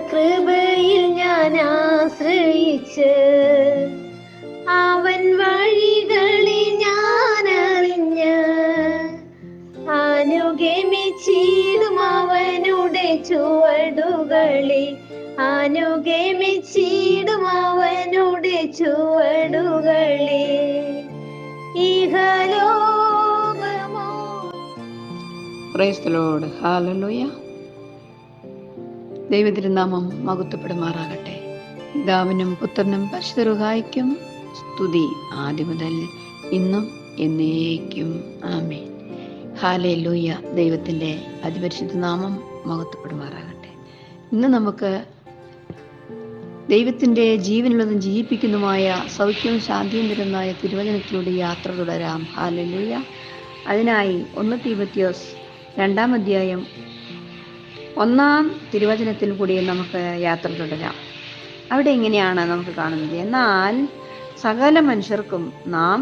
കൃപയിൽ ഞാൻ ആശ്രയിച്ച് അവൻ വഴികളിൽ ഞാൻ അറിഞ്ഞ് അനുഗമിച്ചിടും അവനുടെ ചുവടുകളിൽ, അനുഗമിച്ചിടും അവനുടെ ചുവടുകളിൽ. ഇഹലോകമോ. Praise the Lord. ഹല്ലേലൂയ. ദൈവതിരുനാമം മഹത്വപ്പെടുമാറാകട്ടെ. പിതാവിനും പുത്രനും പരിശുദ്ധ റൂഹായ്ക്കും സ്തുതി, ആദ്യം മുതൽ ഇന്നും എന്നേക്കും. ആമേൻ. ഹല്ലേലൂയ. ദൈവത്തിൻ്റെ അതിപരിശുദ്ധ നാമം മഹത്വപ്പെടുമാറാകട്ടെ. ഇന്ന് നമുക്ക് ദൈവത്തിൻ്റെ ജീവനുള്ളതും ജീവിപ്പിക്കുന്നതുമായ സൗഖ്യവും ശാന്തിയും തരുന്നതായ തിരുവചനത്തിലൂടെ യാത്ര തുടരാം. ഹല്ലേലൂയ. അതിനായി 1 തീമോഥെയോസ് 2-ാം അധ്യായം 1-ാം തിരുവചനത്തിൽ കൂടി നമുക്ക് യാത്ര തുടരാം. അവിടെ ഇങ്ങനെയാണ് നമുക്ക് കാണുന്നത്: എന്നാൽ സകല മനുഷ്യർക്കും നാം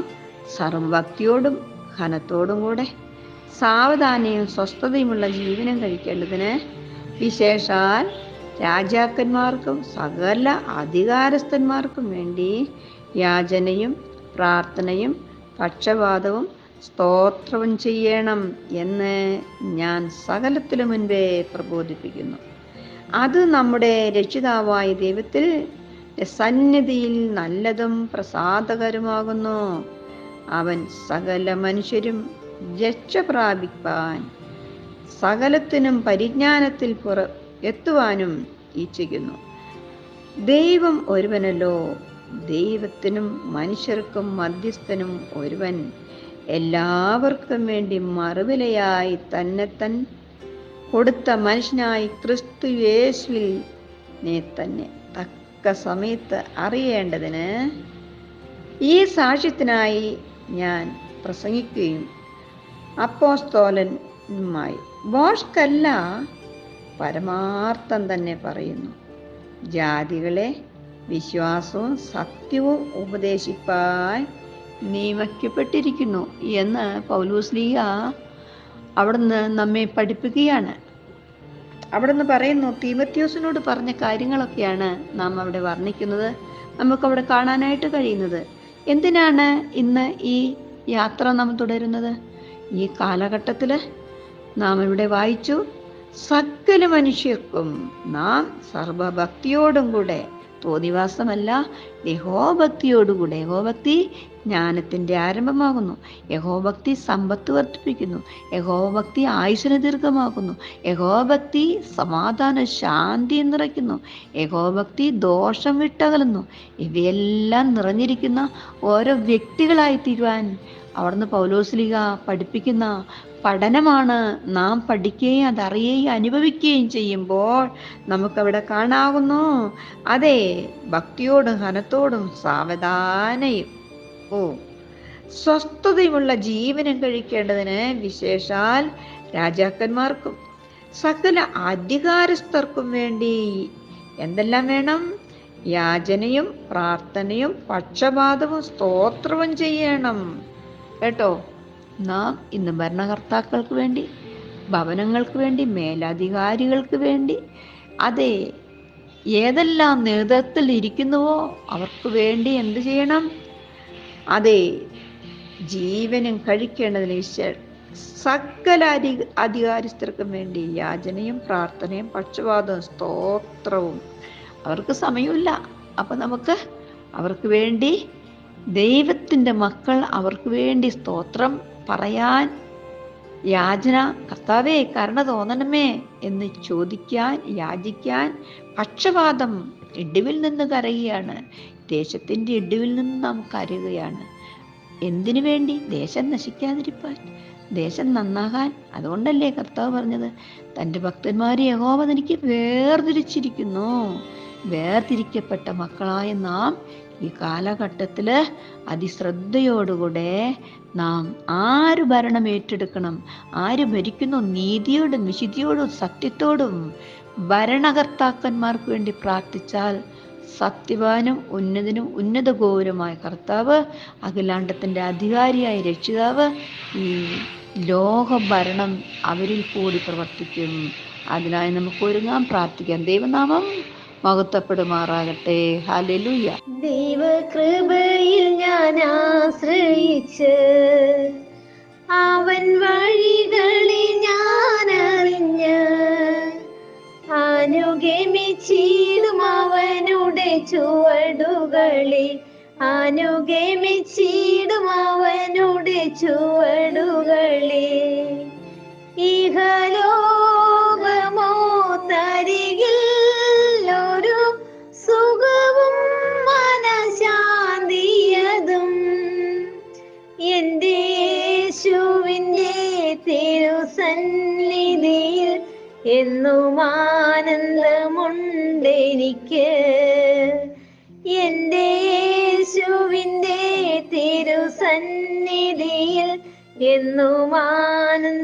സർവഭക്തിയോടും ഘനത്തോടും കൂടെ സാവധാനവും സ്വസ്ഥതയുമുള്ള ജീവനം കഴിക്കേണ്ടതിന്, വിശേഷാൽ രാജാക്കന്മാർക്കും സകല അധികാരസ്ഥന്മാർക്കും വേണ്ടി യാചനയും പ്രാർത്ഥനയും പക്ഷപാതവും സ്തോത്രവും ചെയ്യണം എന്ന് ഞാൻ സകലത്തിനു മുൻപേ പ്രബോധിപ്പിക്കുന്നു. അത് നമ്മുടെ രക്ഷിതാവായ ദൈവത്തിൽ സന്നിധിയിൽ നല്ലതും പ്രസാദകരമാകുന്നു. അവൻ സകല മനുഷ്യരും രക്ഷ പ്രാപിപ്പാൻ സകലത്തിനും പരിജ്ഞാനത്തിൽ എത്തുവാനും ഇച്ഛിക്കുന്നു. ദൈവം ഒരുവനല്ലോ, ദൈവത്തിനും മനുഷ്യർക്കും മധ്യസ്ഥനും ഒരുവൻ, എല്ലാവർക്കും വേണ്ടി മറുവിലയായി തന്നെത്തൻ കൊടുത്ത മനുഷ്യനായി ക്രിസ്തു യേശുവിനെ തന്നെ തക്ക സമയത്ത് അറിയേണ്ടതിന് ഈ സാക്ഷ്യത്തിനായി ഞാൻ പ്രസംഗിക്കുകയും അപ്പോസ്തലനുമായി ബോഷ്കല്ല, പരമാർത്ഥം തന്നെ പറയുന്നു. ജാതികളെ വിശ്വാസവും സത്യവും ഉപദേശിപ്പാൻ നിയമിക്കപ്പെട്ടിരിക്കുന്നു എന്ന് പൗലോസ്ലീഹ അവിടുന്ന് നമ്മെ പഠിപ്പിക്കുകയാണ്. അവിടുന്ന് പറയുന്നു, തീമോഥെയോസിനോട് പറഞ്ഞ കാര്യങ്ങളൊക്കെയാണ് നാം അവിടെ വർണ്ണിക്കുന്നത്, നമുക്കവിടെ കാണാനായിട്ട് കഴിയുന്നത്. എന്തിനാണ് ഇന്ന് ഈ യാത്ര നാം തുടരുന്നത്? ഈ കാലഘട്ടത്തിൽ നാം ഇവിടെ വായിച്ചു, സകല മനുഷ്യർക്കും നാം സർവഭക്തിയോടും കൂടെ, തോന്നിവാസമല്ല, യഹോഭക്തിയോടുകൂടെ. യഹോഭക്തി ജ്ഞാനത്തിൻ്റെ ആരംഭമാകുന്നു. യഹോഭക്തി സമ്പത്ത് വർദ്ധിപ്പിക്കുന്നു. യഹോഭക്തി ആയുസ്സിനെ ദീർഘമാക്കുന്നു. യഹോഭക്തി സമാധാന ശാന്തി നിറയ്ക്കുന്നു. യഹോഭക്തി ദോഷം വിട്ടകലുന്നു. ഇവയെല്ലാം നിറഞ്ഞിരിക്കുന്ന ഓരോ വ്യക്തികളായി തീരുവാൻ അവിടുന്ന് പൗലോസ്ലീഹ പഠിപ്പിക്കുന്ന പഠനമാണ്. നാം പഠിക്കുകയും അതറിയുകയും അനുഭവിക്കുകയും ചെയ്യുമ്പോൾ നമുക്കവിടെ കാണാവുന്നു. അതെ, ഭക്തിയോടും ഘനത്തോടും സാവധാനയും സ്വസ്ഥതയുമുള്ള ജീവനം കഴിക്കേണ്ടതിന്, വിശേഷാൽ രാജാക്കന്മാർക്കും സകല അധികാരസ്ഥർക്കും വേണ്ടി എന്തെല്ലാം വേണം? യാചനയും പ്രാർത്ഥനയും പക്ഷപാതവും സ്തോത്രവും ചെയ്യണം. കേട്ടോ, നാം ഇന്ന് ഭരണകർത്താക്കൾക്ക് വേണ്ടി, ഭവനങ്ങൾക്ക് വേണ്ടി, മേലധികാരികൾക്ക് വേണ്ടി, അതെ, ഏതെല്ലാം നേതൃത്വത്തിൽ ഇരിക്കുന്നുവോ അവർക്ക് വേണ്ടി എന്ത് ചെയ്യണം? അതെ, ജീവനും കഴിക്കേണ്ടതിന് സകല അധികാരസ്ഥർക്കും വേണ്ടി യാചനയും പ്രാർത്ഥനയും പക്ഷപാതവും സ്തോത്രവും. അവർക്ക് സമയമില്ല. അപ്പം നമുക്ക് അവർക്ക് വേണ്ടി, ദൈവത്തിൻ്റെ മക്കൾ അവർക്ക് വേണ്ടി സ്തോത്രം പറയാൻ, യാചന, കർത്താവേ കരുണ തോന്നണമേ എന്ന് ചോദിക്കാൻ, യാചിക്കാൻ, പക്ഷപാതം, ഇടിവിൽ നിന്ന് കരയുകയാണ്. ദേശത്തിൻ്റെ ഇടിവിൽ നിന്ന് നാം കരയുകയാണ്. എന്തിനു വേണ്ടി? ദേശം നശിക്കാതിരിപ്പാൻ, ദേശം നന്നാകാൻ. അതുകൊണ്ടല്ലേ കർത്താവ് പറഞ്ഞത്, തൻ്റെ ഭക്തന്മാരെ യഹോവ തനിക്ക് വേർതിരിച്ചിരിക്കുന്നു. വേർതിരിക്കപ്പെട്ട മക്കളായ നാം ഈ കാലഘട്ടത്തിൽ അതിശ്രദ്ധയോടുകൂടെ നാം ആര് ഭരണം ഏറ്റെടുക്കണം, ആര് ഭരിക്കുന്നു, നീതിയോടും വിശുദ്ധിയോടും സത്യത്തോടും ഭരണകർത്താക്കന്മാർക്ക് വേണ്ടി പ്രാർത്ഥിച്ചാൽ സത്യവാനും ഉന്നതനും ഉന്നത ഗൗരവമായ കർത്താവ്, അഖിലാണ്ടത്തിൻ്റെ അധികാരിയായ രക്ഷിതാവ് ഈ ലോകഭരണം അവരിൽ കൂടി പ്രവർത്തിക്കും. അതിനായി നമുക്ക് ഒരുങ്ങാം, പ്രാർത്ഥിക്കാം. ദൈവനാമം മഹത്വപ്പെടുമാറാകട്ടെ. ഹല്ലേലൂയ. ദൈവകൃപയിൽ ഞാൻ ആശ്രയിച്ച് അവൻ വഴികളെ ഞാൻ അറിഞ്ഞ് അനുഗമിച്ചിടും അവനുടെ ചുവടുകളെ, അനുഗമിച്ചിടും അവനുടെ ചുവടുകളെ. ഇഹലോകമോ തരികിൽ ഒരു സുഖവും മനഃശാന്തിയതും എന്റെ യേശുവിൻ്റെ തിരുസന്നിധിയിൽ എന്നും ആനന്ദമുണ്ടെനിക്ക്. എന്റെ യേശുവിൻ്റെ തിരുസന്നിധിയിൽ എന്നും ആനന്ദമുണ്ടെനിക്ക്.